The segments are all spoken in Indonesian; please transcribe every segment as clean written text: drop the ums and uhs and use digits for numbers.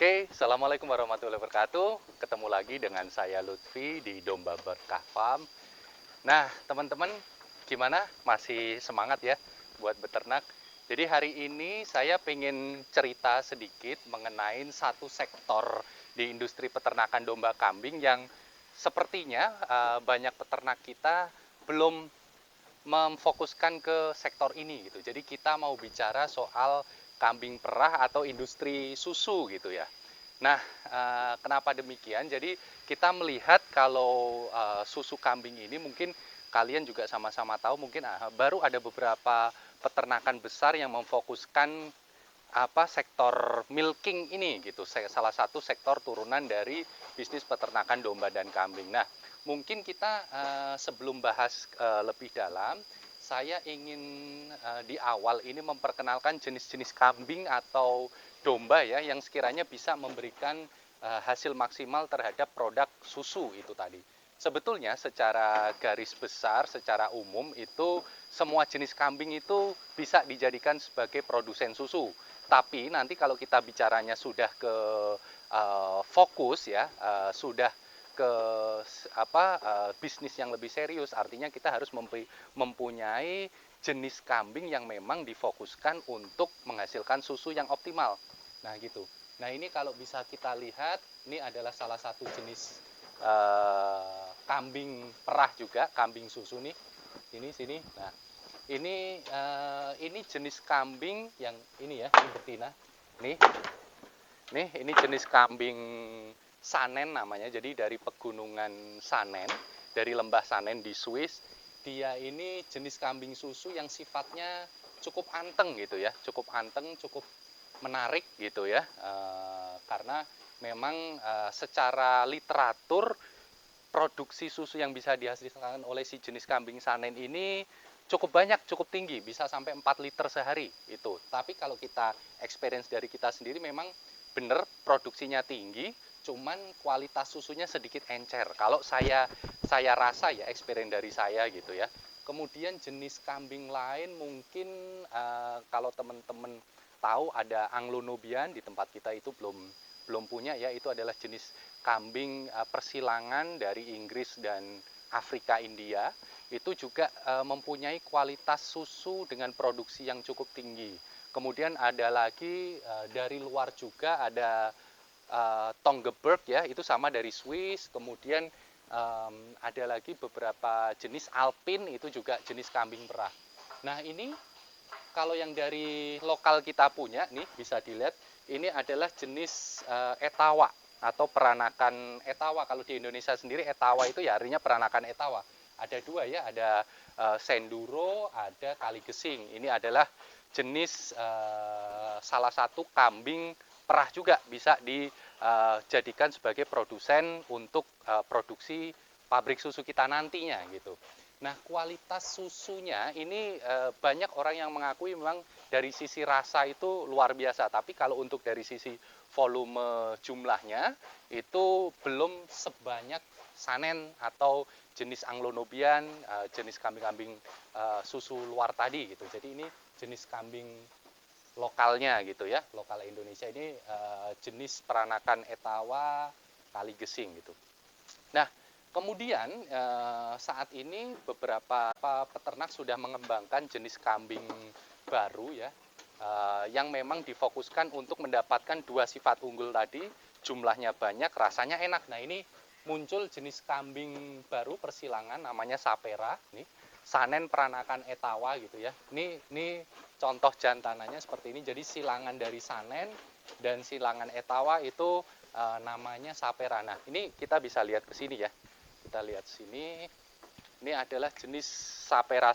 Oke, Assalamualaikum warahmatullahi wabarakatuh. Ketemu lagi dengan saya Lutfi di Domba Berkah Farm. Nah, teman-teman, gimana? Masih semangat ya buat beternak? Jadi hari ini saya pengen cerita sedikit mengenai satu sektor di industri peternakan domba kambing yang sepertinya banyak peternak kita belum memfokuskan ke sektor ini gitu. Jadi kita mau bicara soal kambing perah atau industri susu gitu ya. Nah, kenapa demikian? Jadi kita melihat kalau susu kambing ini mungkin kalian juga sama-sama tahu mungkin baru ada beberapa peternakan besar yang memfokuskan sektor milking ini gitu. Salah satu sektor turunan dari bisnis peternakan domba dan kambing. Nah, mungkin kita sebelum bahas lebih dalam, saya ingin di awal ini memperkenalkan jenis-jenis kambing atau domba ya yang sekiranya bisa memberikan hasil maksimal terhadap produk susu itu tadi. Sebetulnya secara garis besar, secara umum itu semua jenis kambing itu bisa dijadikan sebagai produsen susu. Tapi nanti kalau kita bicaranya sudah ke fokus ya, sudah ke bisnis yang lebih serius, artinya kita harus mempunyai jenis kambing yang memang difokuskan untuk menghasilkan susu yang optimal. Nah gitu. Nah ini kalau bisa kita lihat, ini adalah salah satu jenis kambing perah juga, kambing susu nih. Sini. Nah ini jenis kambing yang ini ya, ini betina. Nih, ini jenis kambing Sanen namanya. Jadi dari pegunungan Sanen, dari lembah Sanen di Swiss. Dia ini jenis kambing susu yang sifatnya cukup anteng gitu ya, cukup anteng, cukup menarik gitu ya. Karena memang secara literatur produksi susu yang bisa dihasilkan oleh si jenis kambing Sanen ini cukup banyak, cukup tinggi, bisa sampai 4 liter sehari itu. Tapi kalau kita experience dari kita sendiri memang benar produksinya tinggi, cuman kualitas susunya sedikit encer. Kalau saya rasa ya experience dari saya gitu ya. Kemudian jenis kambing lain mungkin kalau teman-teman tahu ada Anglo-Nubian di tempat kita itu belum punya ya, itu adalah jenis kambing persilangan dari Inggris dan Afrika India. Itu juga mempunyai kualitas susu dengan produksi yang cukup tinggi. Kemudian ada lagi dari luar juga ada Toggenburg ya, itu sama dari Swiss. Kemudian ada lagi beberapa jenis Alpin, itu juga jenis kambing perah. Nah ini kalau yang dari lokal kita punya nih bisa dilihat, ini adalah jenis etawa atau peranakan etawa. Kalau di Indonesia sendiri etawa itu ya artinya peranakan etawa. Ada dua ya, ada senduro, ada kaligesing. Ini adalah jenis salah satu kambing perah juga bisa dijadikan sebagai produsen untuk produksi pabrik susu kita nantinya gitu. Nah, kualitas susunya ini banyak orang yang mengakui memang dari sisi rasa itu luar biasa, tapi kalau untuk dari sisi volume jumlahnya itu belum sebanyak Sanen atau jenis Anglo-Nubian, jenis kambing-kambing susu luar tadi gitu. Jadi ini jenis kambing lokalnya gitu ya, lokal Indonesia ini jenis peranakan etawa kaligesing gitu. Nah, kemudian saat ini beberapa peternak sudah mengembangkan jenis kambing baru ya, yang memang difokuskan untuk mendapatkan dua sifat unggul tadi, jumlahnya banyak, rasanya enak. Nah ini muncul jenis kambing baru persilangan namanya Sapera, nih Sanen peranakan etawa gitu ya. Ini contoh jantananya seperti ini. Jadi silangan dari Sanen dan silangan etawa itu namanya Sapera. Nah ini kita bisa lihat ke sini ya. Kita lihat sini, ini adalah jenis sapera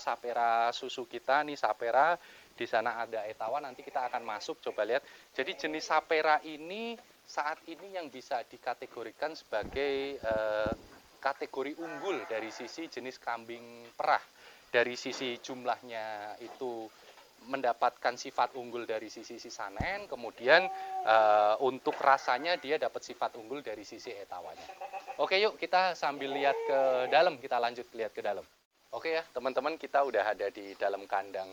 susu kita nih, sapera. Di sana ada etawa, nanti kita akan masuk coba lihat. Jadi jenis sapera ini saat ini yang bisa dikategorikan sebagai kategori unggul dari sisi jenis kambing perah. Dari sisi jumlahnya itu mendapatkan sifat unggul dari sisi Sanen, kemudian untuk rasanya dia dapat sifat unggul dari sisi etawanya. Oke yuk kita sambil lihat ke dalam, kita lanjut lihat ke dalam. Oke ya teman-teman, kita udah ada di dalam kandang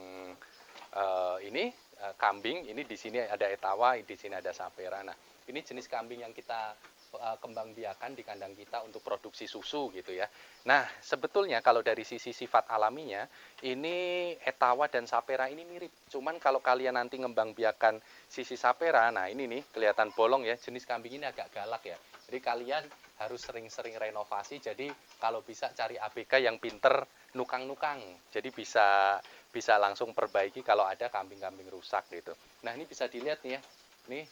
ini kambing. Ini di sini ada etawa, di sini ada sapera. Nah Ini jenis kambing yang kita kembang biakan di kandang kita untuk produksi susu gitu ya. Nah, sebetulnya kalau dari sisi sifat alaminya, ini Etawa dan Sapera ini mirip. Cuman kalau kalian nanti ngembang biakan sisi Sapera, nah ini nih kelihatan bolong ya, jenis kambing ini agak galak ya. Jadi kalian harus sering-sering renovasi, jadi kalau bisa cari ABK yang pinter nukang-nukang. Jadi bisa langsung perbaiki kalau ada kambing-kambing rusak gitu. Nah, ini bisa dilihat nih ya. Nih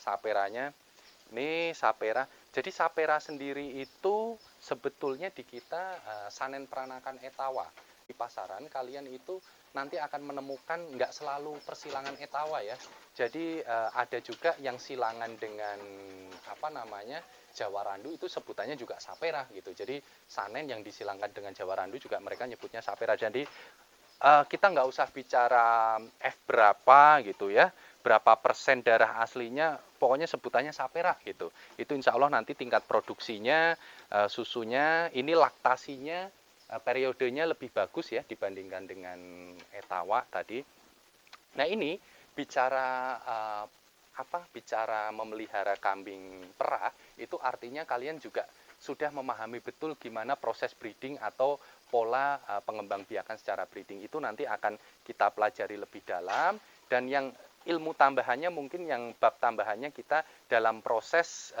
saperanya. Ini sapera. Jadi sapera sendiri itu sebetulnya di kita sanen peranakan Etawa. Di pasaran kalian itu nanti akan menemukan nggak selalu persilangan Etawa ya. Jadi ada juga yang silangan dengan apa namanya Jawa Randu, itu sebutannya juga sapera gitu. Jadi sanen yang disilangkan dengan Jawa Randu juga mereka nyebutnya sapera. Jadi kita nggak usah bicara F berapa gitu ya, berapa persen darah aslinya, pokoknya sebutannya sapera gitu. Itu insya Allah nanti tingkat produksinya, susunya, ini laktasinya, periodenya lebih bagus ya dibandingkan dengan Etawa tadi. Nah ini bicara bicara memelihara kambing perah, itu artinya kalian juga sudah memahami betul gimana proses breeding atau pola pengembangbiakan secara breeding itu nanti akan kita pelajari lebih dalam. Dan yang ilmu tambahannya mungkin yang bab tambahannya kita dalam proses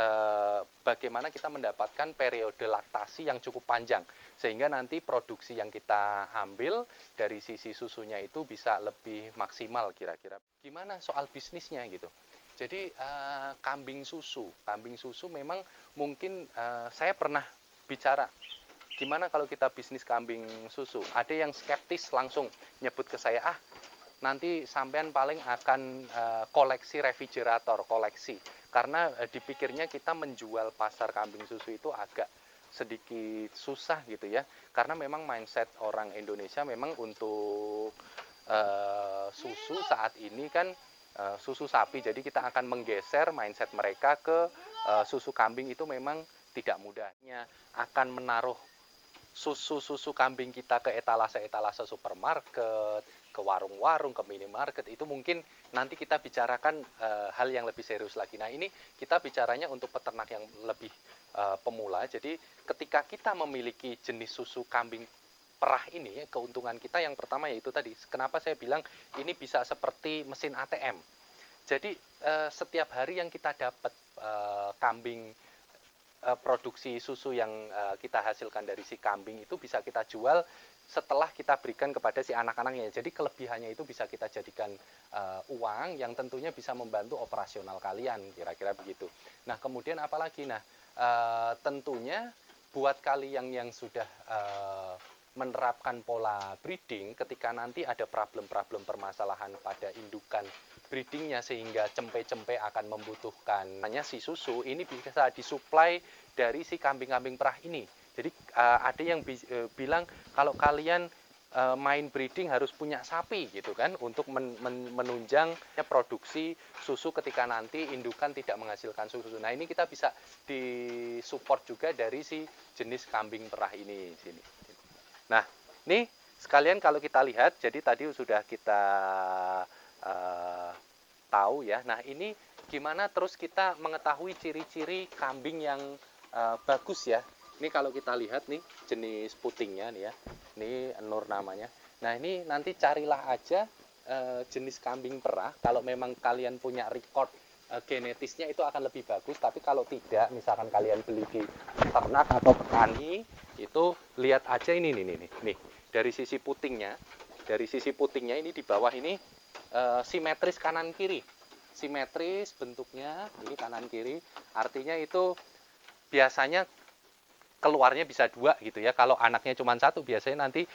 bagaimana kita mendapatkan periode laktasi yang cukup panjang sehingga nanti produksi yang kita ambil dari sisi susunya itu bisa lebih maksimal kira-kira. Gimana soal bisnisnya gitu. Jadi kambing susu memang mungkin saya pernah bicara gimana kalau kita bisnis kambing susu. Ada yang skeptis langsung nyebut ke saya, nanti sampean paling akan koleksi refrigerator, koleksi. Karena dipikirnya kita menjual pasar kambing susu itu agak sedikit susah gitu ya. Karena memang mindset orang Indonesia memang untuk susu saat ini kan susu sapi. Jadi kita akan menggeser mindset mereka ke susu kambing itu memang tidak mudahnya. Akan menaruh susu kambing kita ke etalase-etalase supermarket, ke warung-warung, ke minimarket, itu mungkin nanti kita bicarakan hal yang lebih serius lagi. Nah ini kita bicaranya untuk peternak yang lebih pemula. Jadi ketika kita memiliki jenis susu kambing perah ini, keuntungan kita yang pertama yaitu tadi, kenapa saya bilang ini bisa seperti mesin ATM. Jadi setiap hari yang kita dapat kambing produksi susu yang kita hasilkan dari si kambing itu bisa kita jual setelah kita berikan kepada si anak-anaknya. Jadi kelebihannya itu bisa kita jadikan uang yang tentunya bisa membantu operasional kalian, kira-kira begitu. Nah kemudian apalagi, tentunya buat kalian yang sudah menerapkan pola breeding, ketika nanti ada problem-problem permasalahan pada indukan breedingnya sehingga cempe-cempe akan membutuhkan hanya si susu, ini bisa disuplai dari si kambing-kambing perah ini. Jadi ada yang bilang kalau kalian main breeding harus punya sapi gitu kan untuk menunjang produksi susu ketika nanti indukan tidak menghasilkan susu. Nah ini kita bisa disupport juga dari si jenis kambing perah ini sini. Nah ini sekalian kalau kita lihat, jadi tadi sudah kita tahu ya. Nah ini gimana terus kita mengetahui ciri-ciri kambing yang bagus ya. Ini kalau kita lihat nih jenis putingnya nih ya. Ini Nur namanya. Nah ini nanti carilah aja jenis kambing perah. Kalau memang kalian punya record genetisnya itu akan lebih bagus. Tapi kalau tidak, misalkan kalian beli di ternak atau petani, itu lihat aja ini nih. Dari sisi putingnya ini di bawah ini simetris kanan kiri. Simetris bentuknya, ini kanan kiri. Artinya itu biasanya keluarnya bisa 2 gitu ya. Kalau anaknya cuma 1 biasanya nanti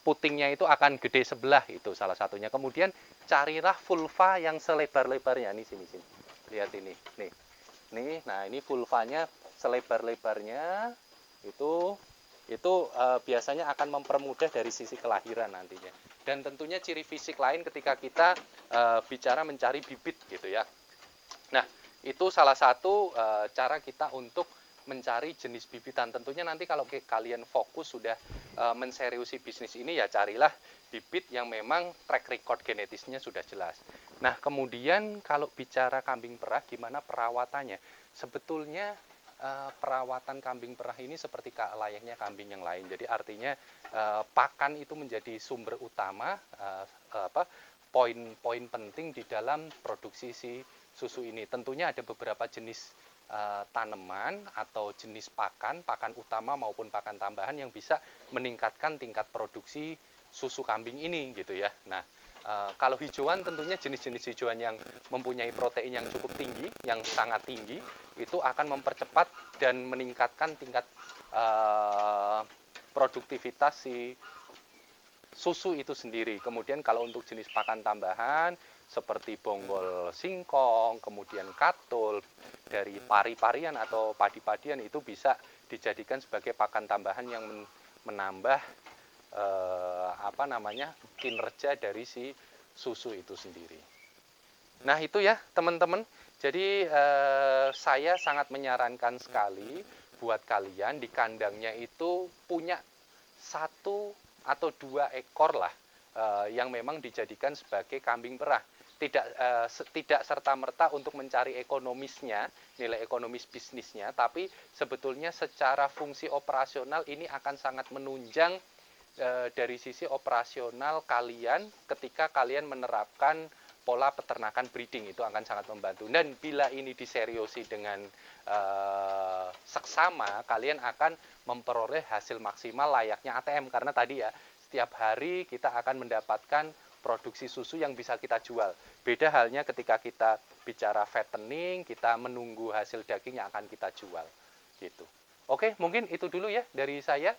putingnya itu akan gede sebelah, itu salah satunya. Kemudian carilah vulva yang selebar-lebarnya. Ini sini. Lihat ini. Nih, nah ini vulvanya selebar-lebarnya itu biasanya akan mempermudah dari sisi kelahiran nantinya. Dan tentunya ciri fisik lain ketika kita bicara mencari bibit gitu ya. Nah, itu salah satu cara kita untuk mencari jenis bibitan. Tentunya nanti kalau kalian fokus sudah menseriusi bisnis ini, ya carilah bibit yang memang track record genetisnya sudah jelas. Nah, kemudian kalau bicara kambing perah, gimana perawatannya? Sebetulnya perawatan kambing perah ini seperti layaknya kambing yang lain. Jadi artinya pakan itu menjadi sumber utama, apa, poin-poin penting di dalam produksi si susu ini. Tentunya ada beberapa jenis tanaman atau jenis pakan, pakan utama maupun pakan tambahan yang bisa meningkatkan tingkat produksi susu kambing ini gitu ya. Nah, kalau hijauan tentunya jenis-jenis hijauan yang mempunyai protein yang cukup tinggi, yang sangat tinggi, itu akan mempercepat dan meningkatkan tingkat produktivitas si susu itu sendiri. Kemudian kalau untuk jenis pakan tambahan seperti bonggol singkong, kemudian katul, dari pari-parian atau padi-padian itu bisa dijadikan sebagai pakan tambahan yang menambah kinerja dari si susu itu sendiri. Nah itu ya teman-teman. Jadi saya sangat menyarankan sekali buat kalian di kandangnya itu punya satu atau dua ekor lah yang memang dijadikan sebagai kambing perah. Tidak serta-merta untuk mencari ekonomisnya, nilai ekonomis bisnisnya, tapi sebetulnya secara fungsi operasional ini akan sangat menunjang dari sisi operasional kalian ketika kalian menerapkan pola peternakan breeding, itu akan sangat membantu. Dan bila ini diseriosi dengan seksama, kalian akan memperoleh hasil maksimal layaknya ATM, karena tadi ya setiap hari kita akan mendapatkan produksi susu yang bisa kita jual. Beda halnya ketika kita bicara fattening, kita menunggu hasil daging yang akan kita jual gitu. Oke, mungkin itu dulu ya dari saya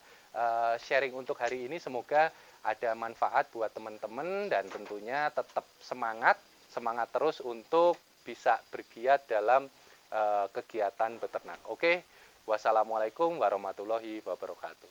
sharing untuk hari ini. Semoga ada manfaat buat teman-teman dan tentunya tetap semangat terus untuk bisa bergiat dalam kegiatan beternak. Oke, wassalamualaikum warahmatullahi wabarakatuh.